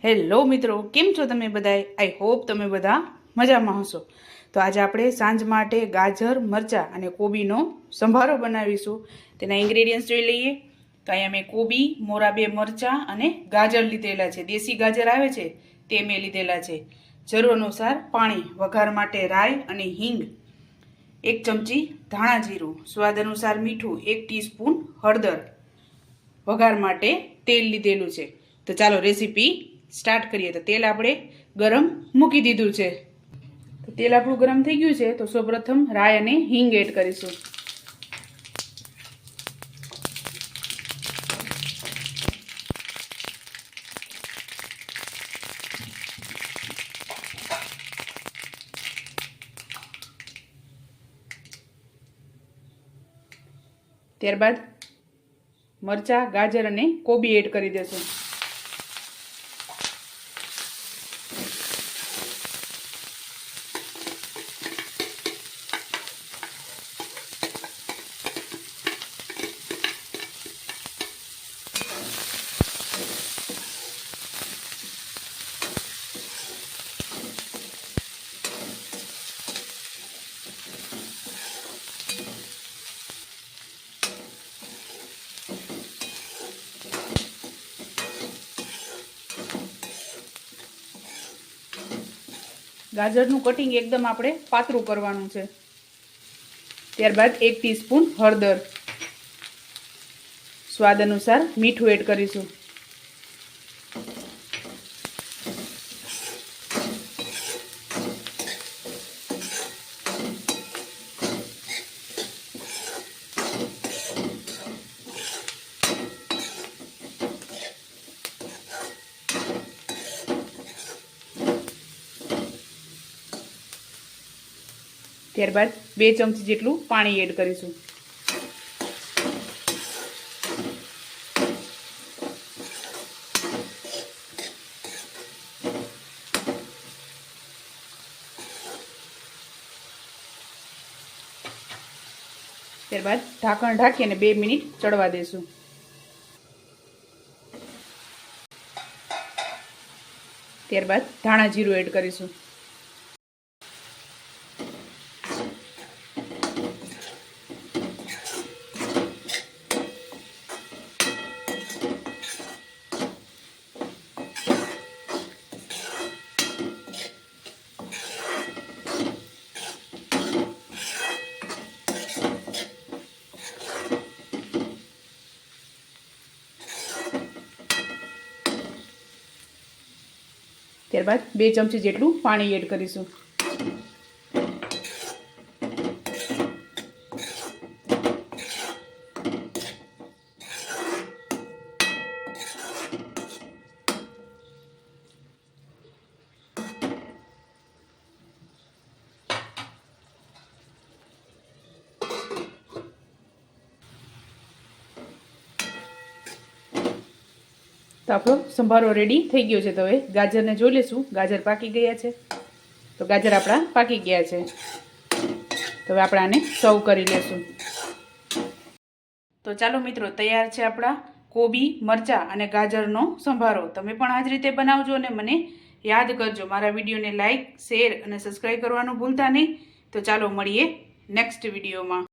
Hello મિત્રો, કેમ છો તમે બધાય? આઈ હોપ તમે બધા મજામાં હશો. તો આજે આપણે સાંજ માટે ગાજર, મરચાં અને કોબીનો સંભારો બનાવીશું. તેના ઇન્ગ્રેડિયન્ટ્સ જોઈ લઈએ. તો અહીંયા મેં કોબી, મોરા 2 મરચાં અને ગાજર લીધેલા છે. દેશી ગાજર આવે છે તે મેં લીધેલા છે. જરૂર અનુસાર પાણી, વઘાર માટે રાઈ અને હિંગ, 1 ચમચી ધાણા જીરું, સ્વાદ અનુસાર મીઠું, 1 ટીસ્પૂન હળદર, વઘાર માટે તેલ લીધેલું છે. તો ચાલો રેસીપી સ્ટાર્ટ કરીએ. તો તેલ આપણે ગરમ મૂકી દીધું છે. તો તેલ આપણું ગરમ થઈ ગયું છે. તો સૌપ્રથમ રાઈ અને હિંગ એડ કરીશું. ત્યારબાદ મરચાં, ગાજર અને કોબી એડ કરી દેશું. ગાજરનું કટિંગ એકદમ આપણે પાતળું કરવાનું છે. ત્યારબાદ 1 ટીસ્પૂન હળદર, સ્વાદ અનુસાર મીઠું એડ કરીશું. ત્યારબાદ 2 ચમચી જેટલું પાણી એડ કરીશું. ત્યારબાદ ઢાંકણ ઢાંકી અને 2 મિનિટ ચડવા દેશું. ત્યારબાદ ધાણા જીરું એડ કરીશું. ત્યારબાદ 2 ચમચી જેટલું પાણી એડ કરીશું. તો આપણો સંભારો રેડી થઈ ગયો છે. તો હવે ગાજરને જોઈ લઈશું. ગાજર પાકી ગયા છે. તો ગાજર આપણા પાકી ગયા છે. તો હવે આપણે આને સર્વ કરી લેશું. તો ચાલો મિત્રો, તૈયાર છે આપણા કોબી, મરચાં અને ગાજરનો સંભારો. તમે પણ આ જ રીતે બનાવજો અને મને યાદ કરજો. મારા વિડીયોને લાઇક, શેર અને સબસ્ક્રાઈબ કરવાનું ભૂલતા નહીં. તો ચાલો મળીએ નેક્સ્ટ વિડીયોમાં.